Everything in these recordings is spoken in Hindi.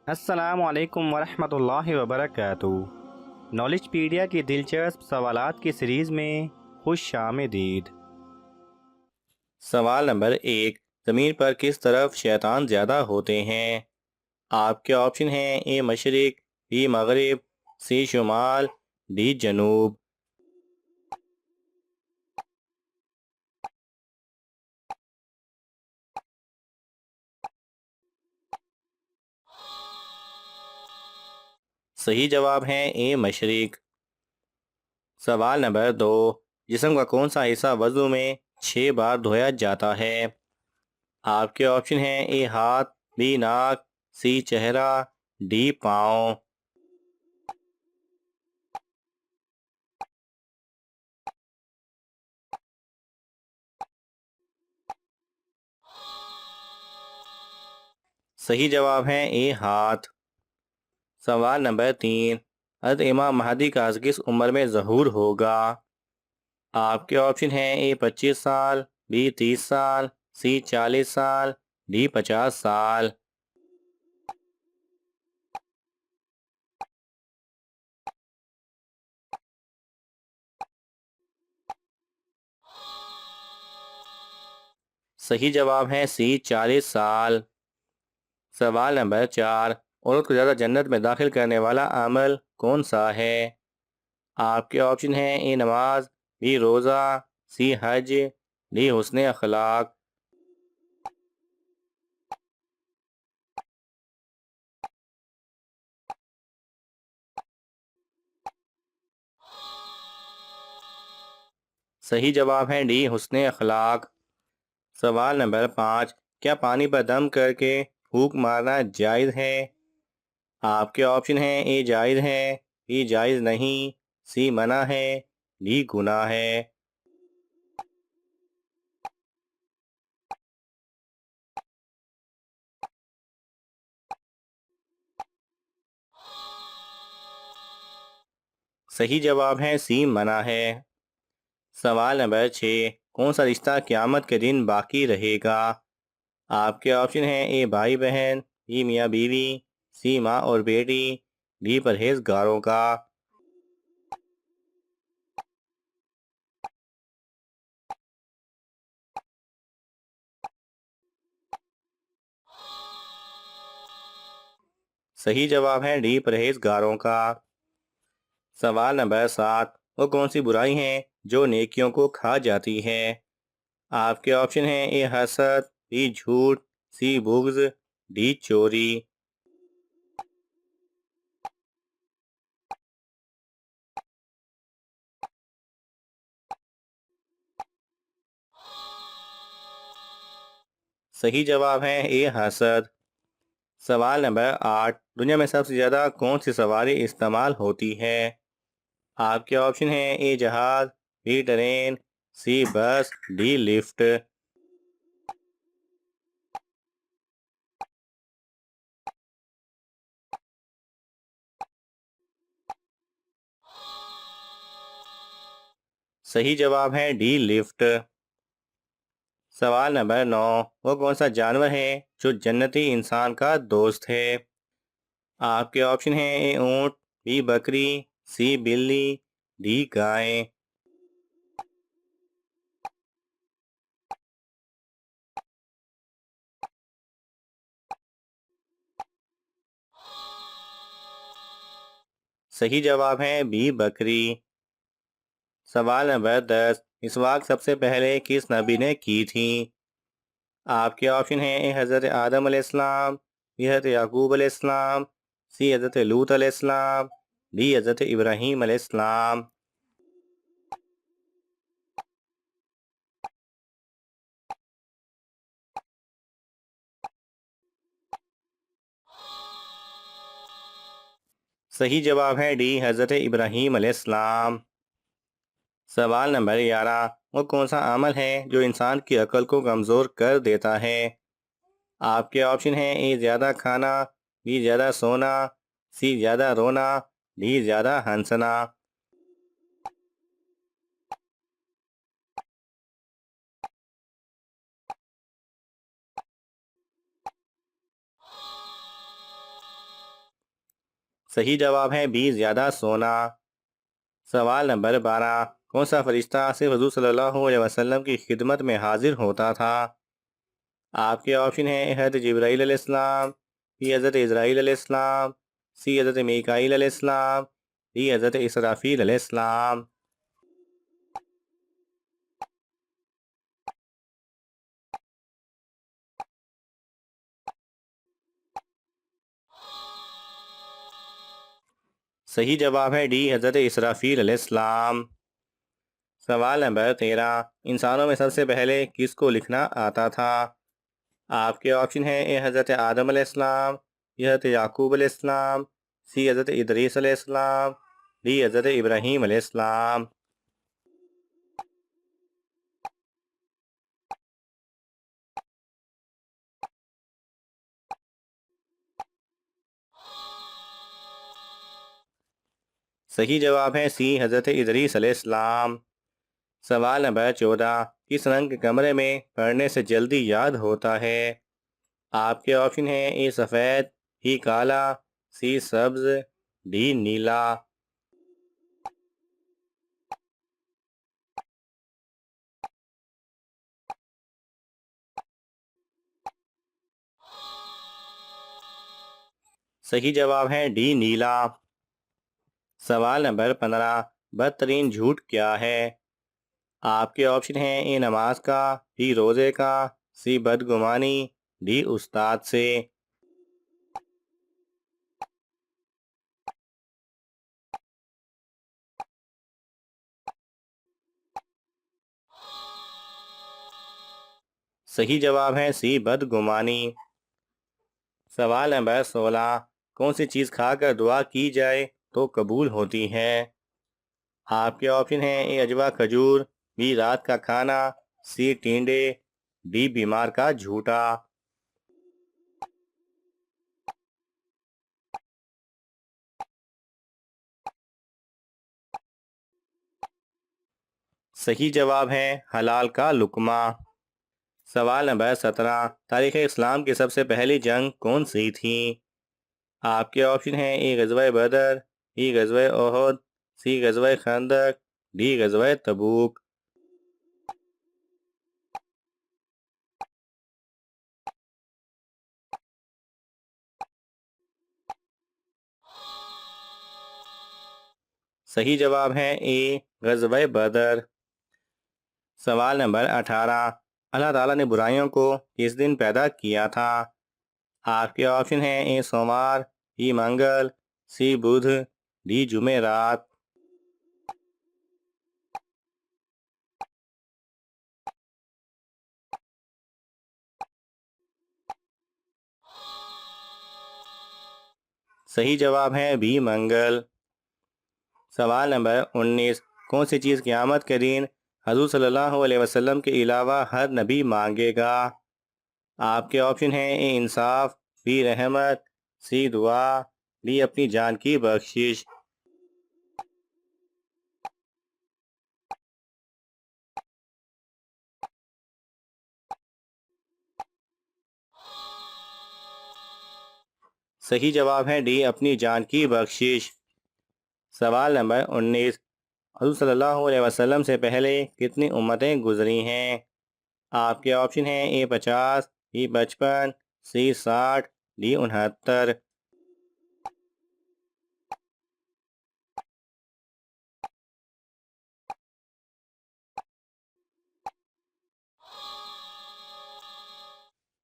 अस्सलाम वालेकुम वरहमतुल्लाहि वबरकातुहू। नॉलेजपीडिया की दिलचस्प सवालात की सीरीज़ में खुश आमदीद। सवाल नंबर 1। ज़मीन पर किस तरफ शैतान ज़्यादा होते हैं? आपके ऑप्शन हैं ए मशरिक, बी मगरिब, सी शुमाल, डी जनूब। सही जवाब है ए मशरिक। सवाल नंबर 2। जिस्म का कौन सा हिस्सा वज़ू में 6 बार धोया जाता है? आपके ऑप्शन हैं ए हाथ, बी नाक, सी चेहरा, डी पाँव। सही जवाब है ए हाथ। सवाल नंबर 3। हज़रत इमाम महदी का किस उम्र में ज़हूर होगा? आपके ऑप्शन हैं ए 25 साल, बी 30 साल, सी 40 साल, डी 50 साल। सही जवाब है सी 40 साल। सवाल नंबर 4। औरत को ज़्यादा जन्नत में दाखिल करने वाला अमल कौन सा है? आपके ऑप्शन हैं ए नमाज, बी रोज़ा, सी हज, डी हुस्न अखलाक। सही जवाब है डी हुस्न अखलाक। सवाल नंबर 5। क्या पानी पर दम करके फूंक मारना जायज़ है? आपके ऑप्शन हैं ए जायज़ है, बी जायज़ नहीं, सी मना है, डी गुनाह है। सही जवाब है सी मना है। सवाल नंबर 6। कौन सा रिश्ता क़यामत के दिन बाकी रहेगा? आपके ऑप्शन हैं ए भाई बहन, बी मियाँ बीवी, सी माँ और बेटी, डी परहेजगारों का। सही जवाब है डी परहेजगारों का। सवाल नंबर 7। वो कौन सी बुराई है जो नेकियों को खा जाती है? आपके ऑप्शन हैं ए हसद, बी झूठ, सी बुग्ज, डी चोरी। सही जवाब है ए हसद। सवाल नंबर 8। दुनिया में सबसे ज़्यादा कौन सी सवारी इस्तेमाल होती है? आपके ऑप्शन हैं ए जहाज, बी ट्रेन, सी बस, डी लिफ्ट। सही जवाब है डी लिफ्ट। सवाल नंबर 9। वो कौन सा जानवर है जो जन्नती इंसान का दोस्त है? आपके ऑप्शन हैं ए ऊंट, बी बकरी, सी बिल्ली, डी गाय। सही जवाब है बी बकरी। सवाल नंबर 10। मिसवाक सबसे पहले किस नबी ने की थी? आपके ऑप्शन हैं ए हज़रत आदम अलैहिस्सलाम, बी हज़रत याकूब अलैहिस्सलाम, सी हज़रत लूत अलैहिस्सलाम, डी हज़रत इब्राहीम अलैहिस्सलाम। सही जवाब है डी हज़रत इब्राहीम अलैहिस्सलाम। सवाल नंबर 11। वो कौन सा अमल है जो इंसान की अकल को कमज़ोर कर देता है? आपके ऑप्शन हैं ए ज़्यादा खाना, बी ज़्यादा सोना, सी ज़्यादा रोना, डी ज़्यादा हंसना। सही जवाब है बी ज़्यादा सोना। सवाल नंबर 12, कौन सा फरिश्ता सिर्फ हुज़ूर सल्लल्लाहु अलैहि वसल्लम की खिदमत में हाजिर होता था? आपके ऑप्शन हैं हज़रत जिब्राईल अलैहिस्सलाम, बी हज़रत इज़राईल अलैहिस्सलाम, सी हज़रत मीकाईल अलैहिस्सलाम, डी हज़रत इसराफील अलैहिस्सलाम। सही जवाब है डी हज़रत इसराफील अलैहिस्सलाम। सवाल नंबर 13, इंसानों में सबसे पहले किसको लिखना आता था? आपके ऑप्शन हैं ए हज़रत आदम अलैहिस्सलाम, बी हज़रत याकूब अलैहिस्सलाम, सी हज़रत इदरीस अलैहिस्सलाम, डी हज़रत इब्राहीम अलैहिस्सलाम। सही जवाब है सी हज़रत इदरीस अलैहिस्सलाम। सवाल नंबर 14, किस रंग के कमरे में पढ़ने से जल्दी याद होता है? आपके ऑप्शन हैं ए सफ़ेद, बी काला, सी सब्ज, डी नीला। सही जवाब है डी नीला। सवाल नंबर 15, बदतरीन झूठ क्या है? आपके ऑप्शन हैं ए नमाज का, बी रोज़े का, सी बदगुमानी, डी उस्ताद से। सही जवाब है सी बदगुमानी। सवाल नंबर 16, कौन सी चीज़ खाकर दुआ की जाए तो कबूल होती है? आपके ऑप्शन हैं ए अजवा खजूर, बी रात का खाना, सी टींडे, डी बीमार का झूठा। सही जवाब है हलाल का लुकमा। सवाल नंबर 17, तारीख़ इस्लाम की सबसे पहली जंग कौन सी थी? आपके ऑप्शन हैं ए गज़वा बदर, बी गज़वा ओहद, सी गज़वा खंदक, डी गज़वा तबूक। सही जवाब है ए गज़वा बदर। सवाल नंबर 18, अल्लाह ताला ने बुराइयों को किस दिन पैदा किया था? आपके ऑप्शन हैं ए सोमवार, बी मंगल, सी बुध, डी जुमेरात। सही जवाब है बी मंगल। सवाल नंबर 19, कौन सी चीज़ क़यामत के दिन हज़रत सल्लल्लाहु अलैहि वसल्लम के अलावा हर नबी मांगेगा? आपके ऑप्शन हैं ए इंसाफ, बी रहमत, सी दुआ, डी अपनी जान की बख्शिश। सही जवाब है डी अपनी जान की बख्शिश। सवाल नंबर 19, हज़रत सल्लल्लाहु अलैहि वसल्लम से पहले कितनी उम्मतें गुजरी हैं? आपके ऑप्शन हैं ए 50, बी 55, सी 60, डी 69।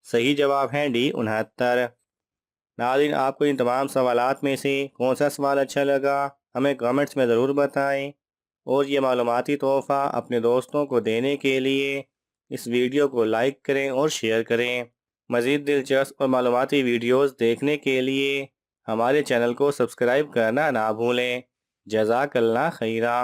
सही जवाब है डी 69। नाज़रीन, आपको इन तमाम सवालात में से कौन सा सवाल अच्छा लगा हमें कमेंट्स में ज़रूर बताएं। और ये मालूमाती तोहफ़ा अपने दोस्तों को देने के लिए इस वीडियो को लाइक करें और शेयर करें। मज़ीद दिलचस्प और मालूमाती वीडियोस देखने के लिए हमारे चैनल को सब्सक्राइब करना ना भूलें। जज़ाकल्लाह खैरा।